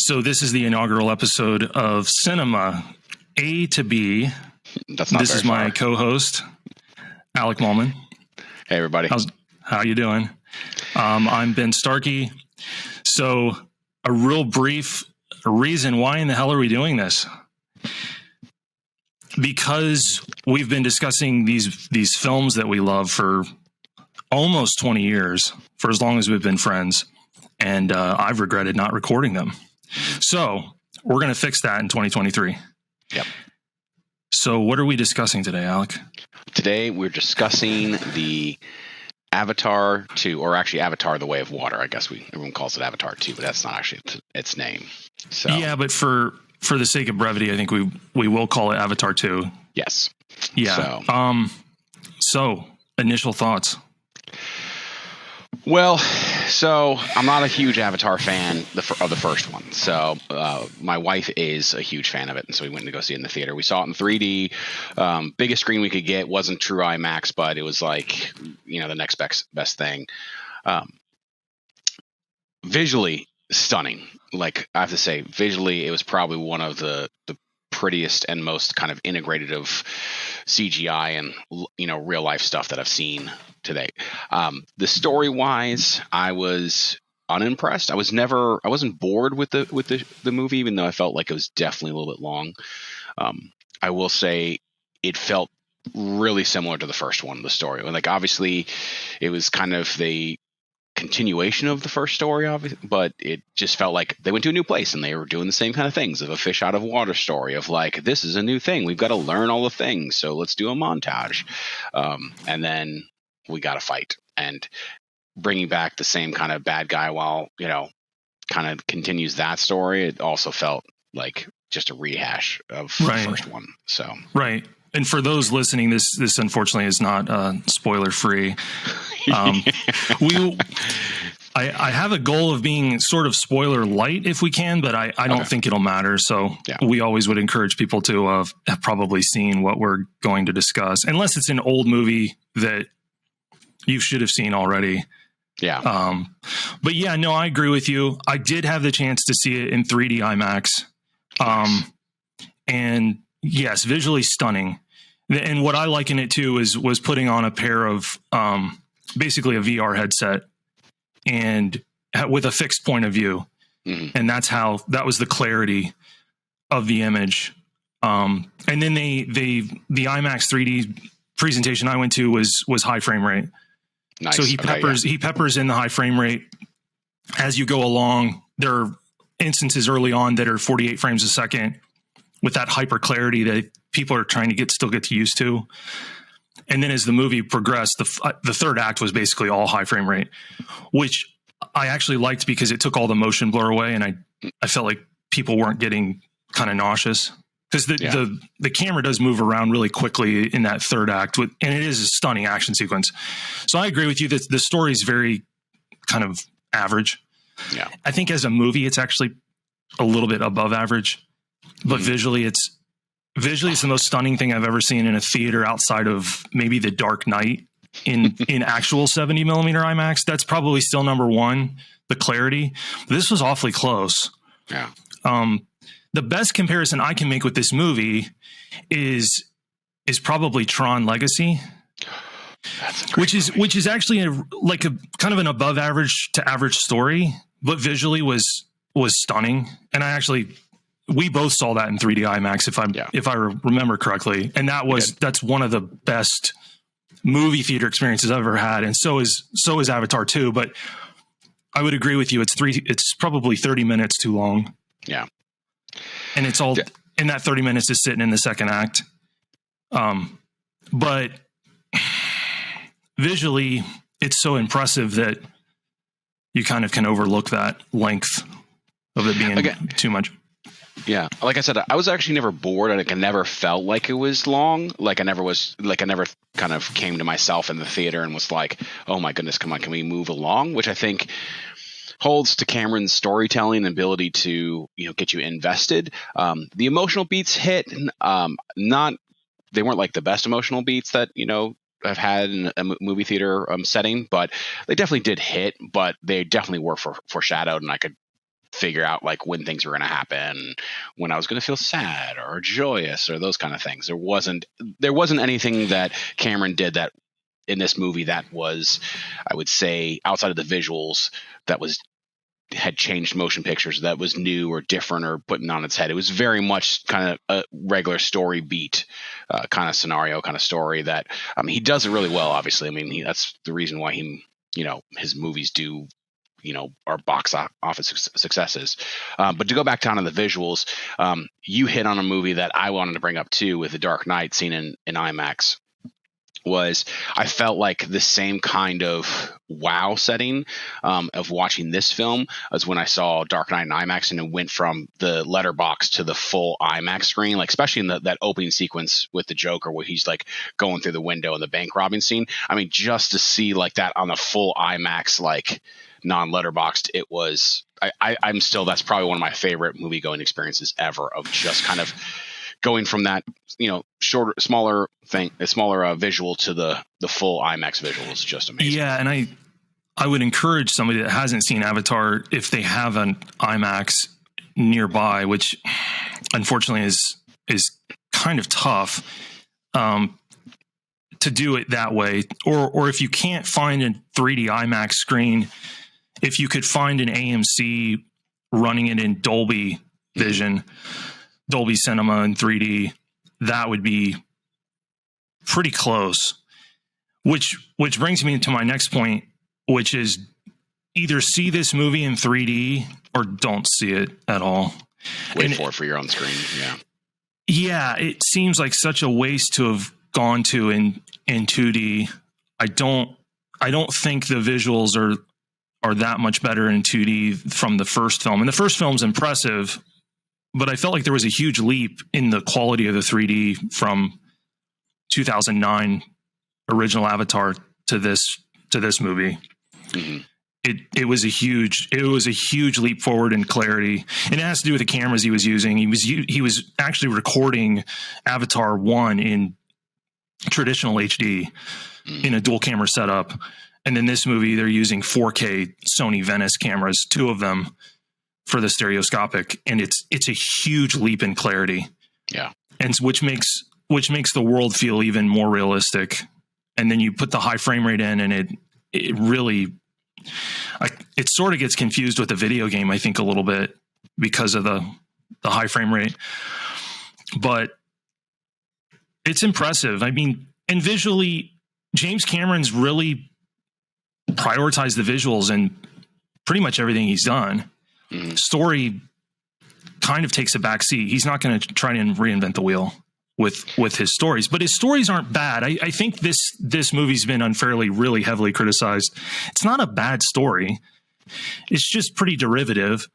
So this is the inaugural episode of Cinema A to B. That's not. This is my co-host, Alec Mulman. Hey, everybody. How you doing? I'm Ben Starkey. So a real brief reason why in the hell are we doing this? Because we've been discussing these films that we love for almost 20 years, for as long as we've been friends, and I've regretted not recording them. So we're going to fix that in 2023. Yep. So what are we discussing today, Alec? Today we're discussing the Avatar 2, or actually Avatar: The Way of Water. I guess everyone calls it Avatar 2, but that's not actually its name. So yeah, but for the sake of brevity, I think we will call it Avatar 2. Yes. Yeah. So initial thoughts. Well, so I'm not a huge Avatar fan of the first one. So my wife is a huge fan of it, and so we went to go see it in the theater. We saw it in 3D, biggest screen we could get. Wasn't true IMAX, but it was like the next best thing. Visually stunning. Like I have to say, visually it was probably one of the prettiest and most kind of integrated of CGI and real life stuff that I've seen today. The story wise, I was unimpressed. I wasn't bored with the movie, even though I felt like it was definitely a little bit long. I will say it felt really similar to the first one, the story. Like obviously it was kind of the continuation of the first story, but it just felt like they went to a new place and they were doing the same kind of things of a fish out of water story of like, this is a new thing. We've got to learn all the things. So let's do a montage. And then we got to fight, and bringing back the same kind of bad guy while, kind of continues that story. It also felt like just a rehash of the first one. So, right. And for those listening, this unfortunately is not spoiler free. I have a goal of being sort of spoiler light if we can, but I don't think it'll matter. So we always would encourage people to have probably seen what we're going to discuss, unless it's an old movie that you should have seen already. Yeah. But yeah, no, I agree with you. I did have the chance to see it in 3D IMAX. And yes, visually stunning. And what I liken it to was putting on a pair of basically a VR headset and with a fixed point of view. Mm-hmm. And that was the clarity of the image. And then the IMAX 3D presentation I went to was high frame rate. Nice. So he peppers in the high frame rate as you go along. There are instances early on that are 48 frames a second with that hyper clarity that people are trying to still get used to. And then as the movie progressed, the third act was basically all high frame rate, which I actually liked because it took all the motion blur away, and I felt like people weren't getting kind of nauseous. Because the camera does move around really quickly in that third act, and it is a stunning action sequence. So I agree with you that the story is very kind of average. Yeah, I think as a movie, it's actually a little bit above average, but visually it's the most stunning thing I've ever seen in a theater outside of maybe The Dark Knight in actual 70 millimeter IMAX. That's probably still number one, the clarity. This was awfully close. Yeah. The best comparison I can make with this movie is probably Tron Legacy, which is actually a kind of an above average to average story, but visually was stunning. And we both saw that in 3D IMAX, if I remember correctly, and that's one of the best movie theater experiences I've ever had. And so is Avatar 2. But I would agree with you; it's probably 30 minutes too long. Yeah. And it's all in that 30 minutes is sitting in the second act. But visually, it's so impressive that you kind of can overlook that length of it being too much. Yeah. Like I said, I was actually never bored. I never felt like it was long. I never kind of came to myself in the theater and was like, oh my goodness, come on, can we move along? Which I think holds to Cameron's storytelling and ability to get you invested. The emotional beats hit, they weren't like the best emotional beats that I've had in a movie theater setting, but they definitely did hit. But they definitely were foreshadowed, and I could figure out like when things were going to happen, when I was going to feel sad or joyous or those kind of things. There wasn't anything that Cameron did that in this movie that was, I would say, outside of the visuals, that had changed motion pictures, that was new or different or putting on its head. It was very much kind of a regular story beat kind of scenario, kind of story that, I mean, he does it really well, obviously. I mean, that's the reason why his movies do, are box office successes. But to go back down to the visuals, you hit on a movie that I wanted to bring up too, with The Dark Knight seen in IMAX. I felt like the same kind of wow setting of watching this film as when I saw Dark Knight in IMAX, and it went from the letterbox to the full IMAX screen, like especially in that opening sequence with the Joker where he's like going through the window in the bank robbing scene. I mean, just to see like that on the full IMAX, like non-letterboxed, it was, I'm still, that's probably one of my favorite movie going experiences ever, of just kind of going from that, shorter, smaller visual to the full IMAX visual is just amazing. Yeah, and I would encourage somebody that hasn't seen Avatar, if they have an IMAX nearby, which unfortunately is kind of tough, to do it that way, or if you can't find a 3D IMAX screen, if you could find an AMC running it in Dolby Vision, Dolby Cinema in 3D, that would be pretty close. Which brings me to my next point, which is either see this movie in 3D or don't see it at all. Wait for your own screen. Yeah. Yeah, it seems like such a waste to have gone to in 2D. I don't think the visuals are that much better in 2D from the first film. And the first film's impressive, but I felt like there was a huge leap in the quality of the 3D from 2009 original Avatar to this movie. Mm-hmm. It was a huge leap forward in clarity, and it has to do with the cameras he was using. He was actually recording Avatar 1 in traditional HD in a dual camera setup, and then this movie they're using 4K Sony Venice cameras, two of them, for the stereoscopic, and it's a huge leap in clarity. Yeah, and which makes the world feel even more realistic. And then you put the high frame rate in, and it really, it sort of gets confused with the video game, I think, a little bit because of the high frame rate. But it's impressive. I mean, and visually, James Cameron's really prioritized the visuals in pretty much everything he's done. Mm-hmm. Story kind of takes a back seat. He's not going to try to reinvent the wheel with his stories, but his stories aren't bad. I think this movie's been unfairly, really heavily criticized. It's not a bad story. It's just pretty derivative.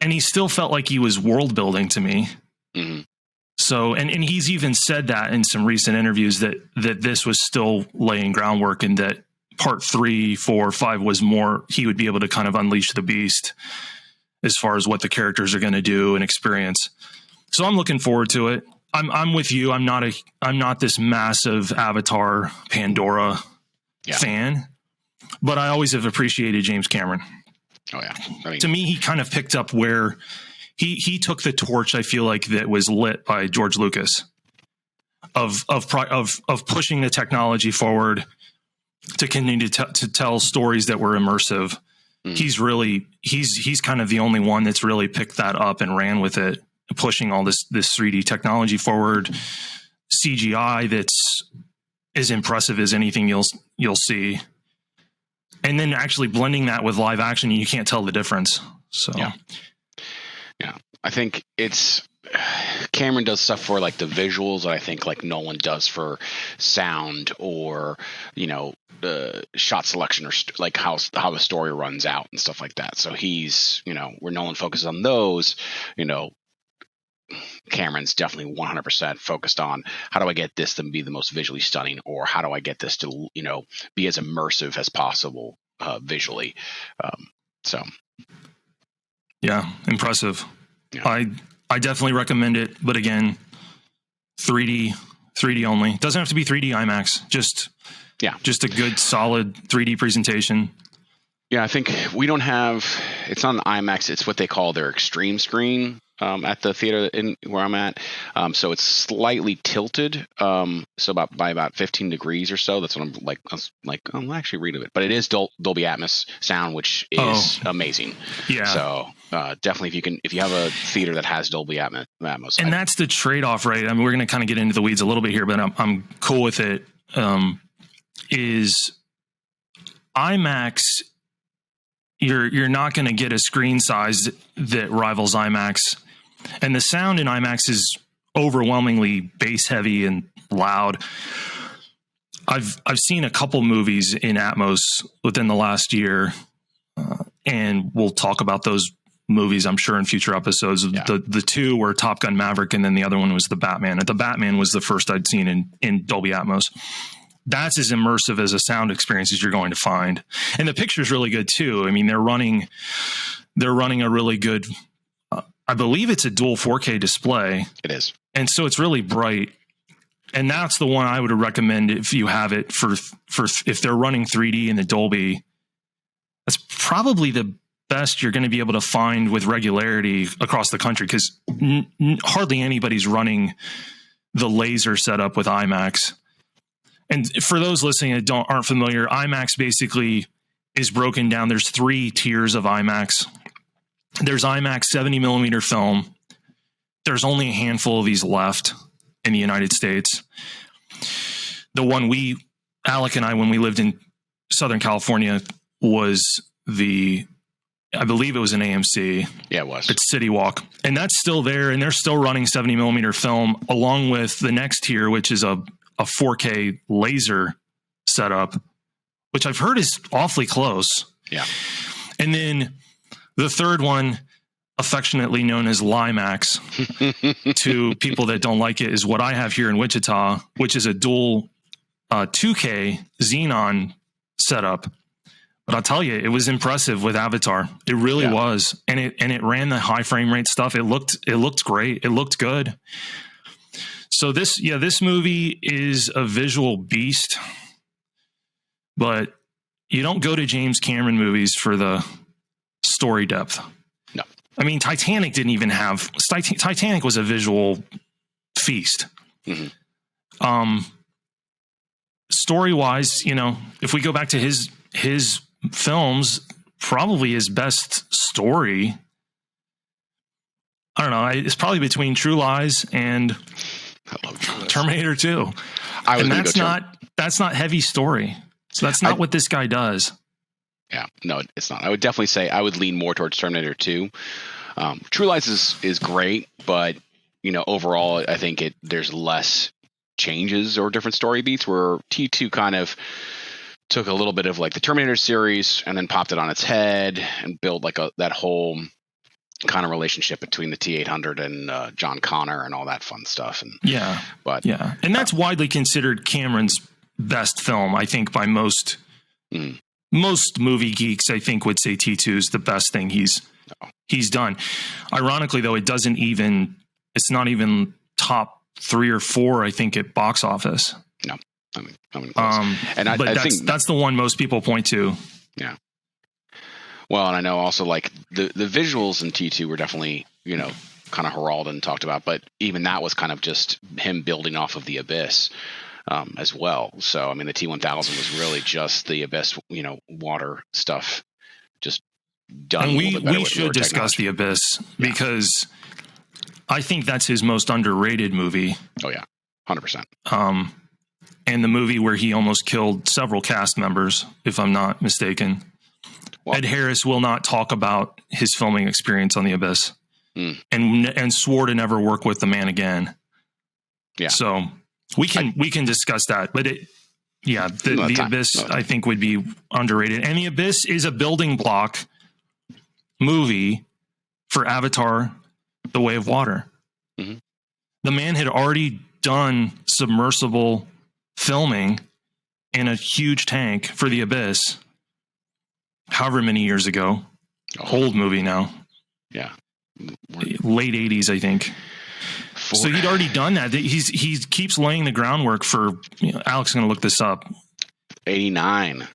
And he still felt like he was world building to me. Mm-hmm. So, and he's even said that in some recent interviews that this was still laying groundwork, and that part 3, 4, 5 was more, he would be able to kind of unleash the beast as far as what the characters are going to do and experience. So I'm looking forward to it. I'm with you. I'm not this massive Avatar Pandora fan, but I always have appreciated James Cameron. Oh yeah. I mean, to me, he kind of picked up where he took the torch, I feel like, that was lit by George Lucas of pushing the technology forward to continue to tell stories that were immersive. Mm. He's kind of the only one that's really picked that up and ran with it, pushing all this 3D technology forward, CGI that's as impressive as anything you'll see, and then actually blending that with live action, you can't tell the difference. So yeah, I think it's Cameron does stuff for like the visuals that I think like Nolan does for sound, or shot selection, or like how the story runs out and stuff like that. So he's where Nolan focuses on those, Cameron's definitely 100% focused on how do I get this to be the most visually stunning, or how do I get this to be as immersive as possible visually. So yeah, impressive. Yeah. I definitely recommend it, but again, 3D only. Doesn't have to be 3D IMAX. Just a good solid 3D presentation. Yeah, I think we don't have. It's not an IMAX. It's what they call their extreme screen at the theater where I'm at. So it's slightly tilted. So by about 15 degrees or so. That's what I'm actually reading it, but it is Dolby Atmos sound, which is amazing. Yeah. So definitely, if you have a theater that has Dolby Atmos, and that's the trade-off, right? I mean, we're going to kind of get into the weeds a little bit here, but I'm cool with it. Is IMAX? You're not going to get a screen size that rivals IMAX, and the sound in IMAX is overwhelmingly bass heavy and loud. I've seen a couple movies in Atmos within the last year, and we'll talk about those movies, I'm sure, in future episodes. Yeah. The two were Top Gun Maverick, and then the other one was The Batman. And The Batman was the first I'd seen in Dolby Atmos. That's as immersive as a sound experience as you're going to find. And the picture's really good too. I mean, they're running a really good, I believe it's a dual 4K display. It is. And so it's really bright. And that's the one I would recommend if you have it for if they're running 3D in the Dolby. That's probably the best you're going to be able to find with regularity across the country, because hardly anybody's running the laser setup with IMAX. And for those listening that aren't familiar, IMAX basically is broken down. There's 3 tiers of IMAX. There's IMAX 70 millimeter film. There's only a handful of these left in the United States. The one Alec and I, when we lived in Southern California, was I believe it was an AMC. Yeah, it was. It's City Walk. And that's still there. And they're still running 70 millimeter film along with the next tier, which is a 4K laser setup, which I've heard is awfully close. Yeah. And then the third one, affectionately known as LIMAX to people that don't like it, is what I have here in Wichita, which is a dual 2K Xenon setup. But I'll tell you, it was impressive with Avatar. It really was. And it ran the high frame rate stuff. It looked great. It looked good. So this movie is a visual beast, but you don't go to James Cameron movies for the story depth. No. I mean, Titanic was a visual feast. Mm-hmm. Story-wise, if we go back to his films, probably his best story, I don't know, it's probably between True Lies and Terminator 2. And that's not heavy story. So that's not what this guy does. Yeah, no, it's not. I would definitely say I would lean more towards Terminator 2. True Lies is great, but overall, I think there's less changes or different story beats, where T2 kind of took a little bit of like the Terminator series and then popped it on its head and built like that whole kind of relationship between the T-800 and John Connor and all that fun stuff. And and that's widely considered Cameron's best film, I think, by most movie geeks. I think would say T2 is the best thing he's done. Ironically, though, it's not even top 3 or 4, I think, at box office. No, I mean, and I think that's the one most people point to. Yeah. Well, and I know also like the visuals in T2 were definitely, kind of heralded and talked about, but even that was kind of just him building off of the Abyss as well. So, I mean, the T-1000 was really just the Abyss, water stuff, just done. And we should discuss the Abyss because I think that's his most underrated movie. Oh yeah, 100%. And the movie where he almost killed several cast members, if I'm not mistaken. Well, Ed Harris will not talk about his filming experience on The Abyss and swore to never work with the man again. Yeah. So we can discuss that, but the Abyss I think would be underrated. And The Abyss is a building block movie for Avatar: The Way of Water. Mm-hmm. The man had already done submersible filming in a huge tank for The Abyss however many years ago. Old movie now. Yeah. Late 80s, I think. So he'd already done that. He keeps laying the groundwork for, Alec's going to look this up. 89.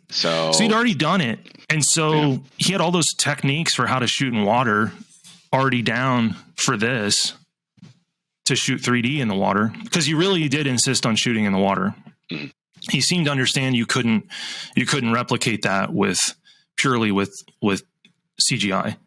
So he'd already done it. And so he had all those techniques for how to shoot in water already down for this, to shoot 3D in the water, because he really did insist on shooting in the water. Mm-hmm. He seemed to understand you couldn't replicate that purely with CGI.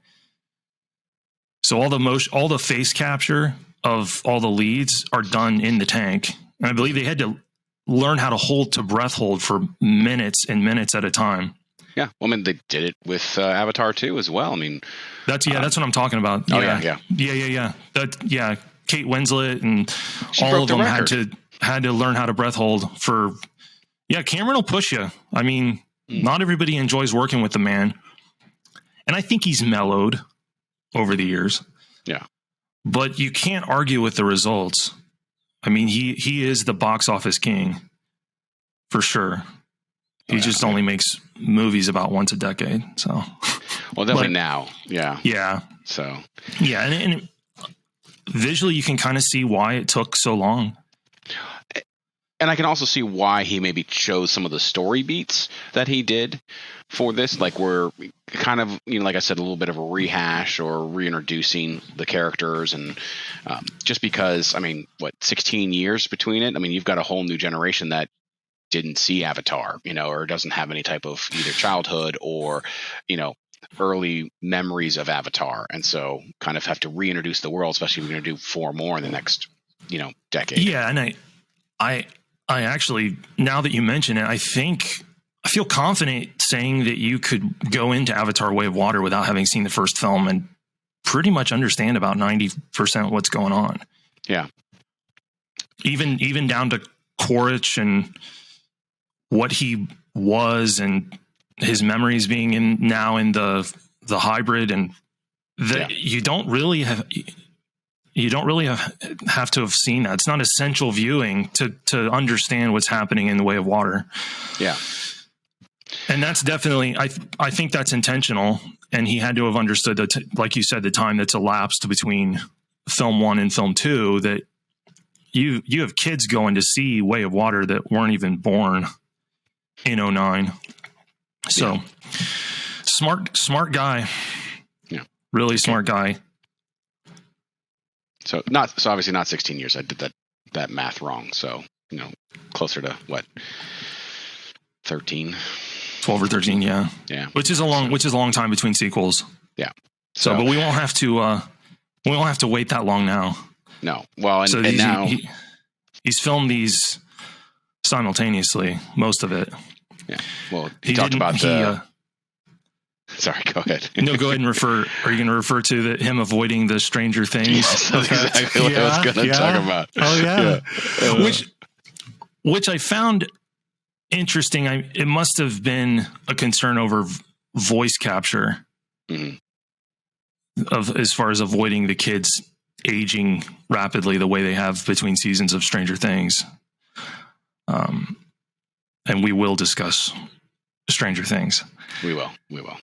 So all the face capture of all the leads are done in the tank. And I believe they had to learn how to breath hold for minutes and minutes at a time. Yeah. Well, I mean, they did it with Avatar 2 as well. I mean, that's what I'm talking about. Oh, yeah. Kate Winslet and all of them had to learn how to breath hold for. Yeah. Cameron will push you. I mean, not everybody enjoys working with the man. And I think he's mellowed over the years. Yeah. But you can't argue with the results. I mean, he is the box office king for sure. He just only makes movies about once a decade. So, well, definitely now. Yeah. Yeah. So, yeah. And visually, you can kind of see why it took so long. And I can also see why he maybe chose some of the story beats that he did for this. Like, we're kind of, like I said, a little bit of a rehash or reintroducing the characters. And just because, 16 years between it. I mean, you've got a whole new generation that didn't see Avatar, or doesn't have any type of either childhood or, early memories of Avatar. And so kind of have to reintroduce the world, especially if we're going to do 4 more in the next, decade. Yeah. And I actually, now that you mention it, I feel confident saying that you could go into Avatar Way of Water without having seen the first film and pretty much understand about 90% what's going on. Yeah. Even down to Quaritch and what he was and his memories being in the hybrid, and that you don't really have to have seen that. It's not essential viewing to understand what's happening in the Way of Water. Yeah. And that's definitely, I think that's intentional. And he had to have understood that, like you said, the time that's elapsed between film 1 and film 2, that you have kids going to see Way of Water that weren't even born in 2009. So smart guy. Yeah. Really smart guy. So obviously not 16 years. I did that math wrong. So, closer to what? 13, 12 or 13. Yeah. Yeah. Which is a long time between sequels. Yeah. So but we won't have to wait that long now. No. Well, and, so and now he's filmed these simultaneously, most of it. Yeah. Well, he talked about the. Sorry, go ahead. No, go ahead and refer. Are you going to refer to him avoiding the Stranger Things? Yes, that's exactly what I was going to talk about. Oh yeah. Which I found interesting. It must have been a concern over voice capture, as far as avoiding the kids aging rapidly the way they have between seasons of Stranger Things. And we will discuss Stranger Things. We will.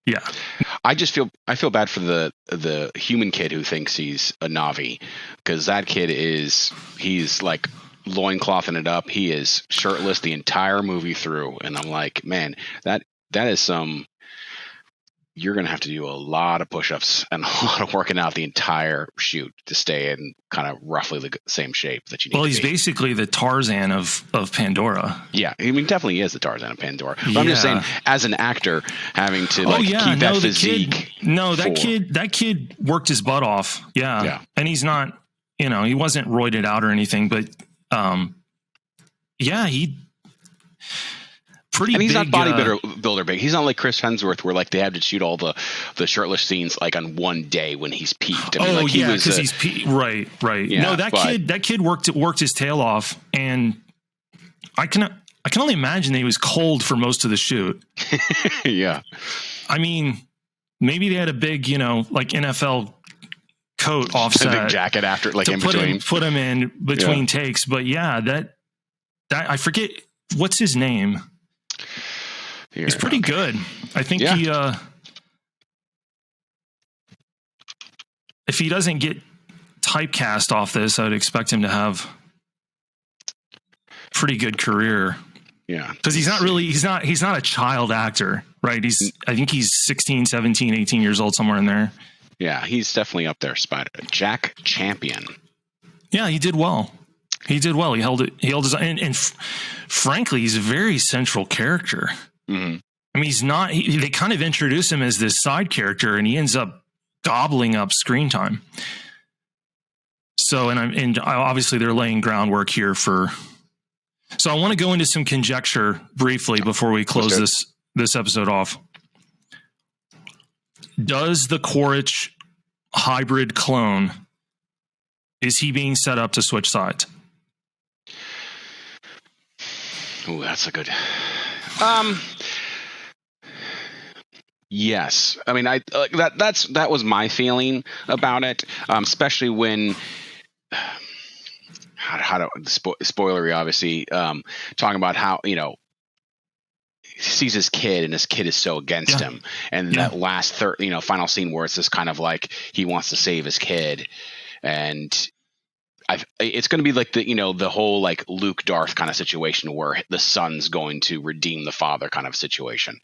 Yeah. I feel bad for the human kid who thinks he's a Na'vi, because that kid he's like loinclothing it up. He is shirtless the entire movie through. And I'm like, man, that is you're going to have to do a lot of push-ups and a lot of working out the entire shoot to stay in kind of roughly the same shape that you need. Well, he's basically the Tarzan of Pandora. Yeah. He is the Tarzan of Pandora. But I'm just saying, as an actor, having to keep that physique. That kid worked his butt off. Yeah. Yeah. And he's not, he wasn't roided out or anything, but he pretty and he's big, not bodybuilder big. He's not like Chris Hemsworth, where they had to shoot all the shirtless scenes on one day when he's peaked. Because he's peaked. Right. Yeah, no, that kid worked his tail off, and I can only imagine that he was cold for most of the shoot. Yeah. I mean, maybe they had a big, NFL coat offset, a big jacket after, in between. Put him in between takes. But yeah, that I forget what's his name. He's pretty good. I think he, if he doesn't get typecast off this, I would expect him to have pretty good career. Yeah. Because he's not a child actor, right? I think he's 16, 17, 18 years old, somewhere in there. Yeah, he's definitely up there. Jack Champion. Yeah, he did well. He did well. He held his own. And frankly, he's a very central character. Mm-hmm. I mean, he's not. They kind of introduce him as this side character, and he ends up gobbling up screen time. So, and obviously they're laying groundwork here for. So, I want to go into some conjecture briefly before we close this episode off. Does the Quaritch hybrid clone, is he being set up to switch sides? Oh, that's a good. Yes, I mean, that was my feeling about it, especially when. How to spoilery, obviously, talking about how, he sees his kid and his kid is so against him. And that last final scene where it's this kind of like, he wants to save his kid. And it's going to be like the whole like Luke Darth kind of situation where the son's going to redeem the father kind of situation.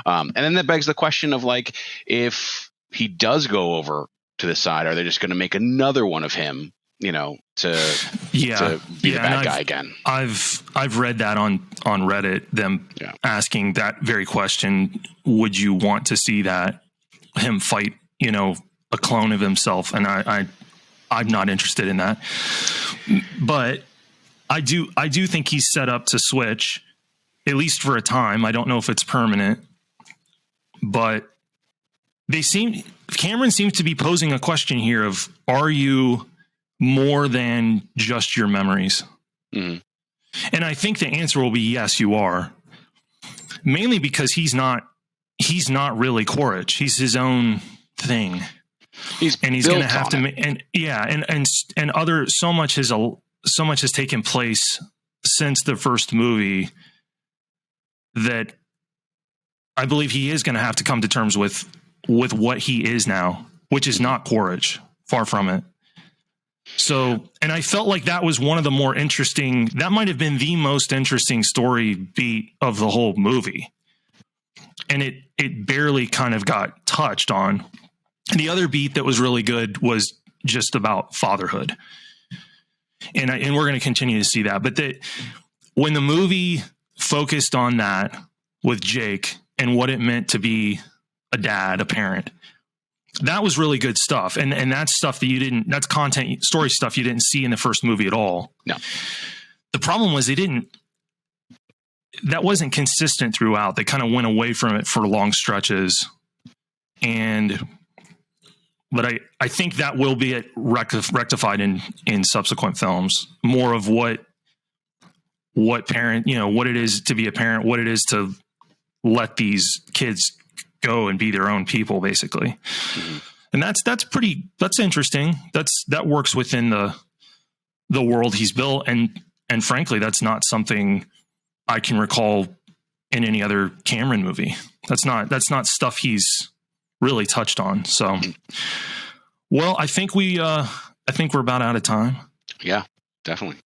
And then that begs the question of like, if he does go over to the side, are they just going to make another one of him, to be the bad guy again? I've read that on Reddit, them asking that very question. Would you want to see him fight, a clone of himself? And I'm not interested in that, but I do think he's set up to switch, at least for a time. I don't know if it's permanent, but Cameron seems to be posing a question here of, are you more than just your memories? Mm-hmm. And I think the answer will be yes, you are. Mainly because he's not really Quaritch. He's his own thing. He's going to have to, so much has taken place since the first movie that I believe he is going to have to come to terms with what he is now, which is not Quaritch, far from it. So, and I felt like that was one of the more interesting, that might have been the most interesting story beat of the whole movie. And it barely kind of got touched on. And the other beat that was really good was just about fatherhood. And we're going to continue to see that. But when the movie focused on that with Jake and what it meant to be a dad, a parent, that was really good stuff. And that's stuff that that's content, story stuff you didn't see in the first movie at all. No. The problem was that wasn't consistent throughout. They kind of went away from it for long stretches. But I think that will be rectified in subsequent films. More of what parent, what it is to be a parent, what it is to let these kids go and be their own people, basically. Mm-hmm. And that's interesting. That works within the world he's built. And frankly, that's not something I can recall in any other Cameron movie. That's not stuff he's really touched on. So, well, I think we're about out of time. Yeah, definitely.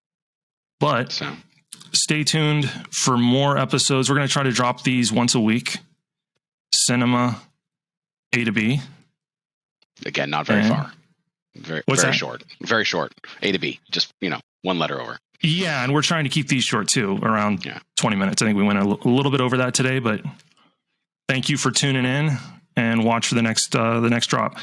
But stay tuned for more episodes. We're going to try to drop these once a week. Cinema A to B. Again, not very far. Very short. Very short. A to B. Just, one letter over. Yeah, and we're trying to keep these short too, around 20 minutes. I think we went a little bit over that today, but thank you for tuning in and watch for the next drop.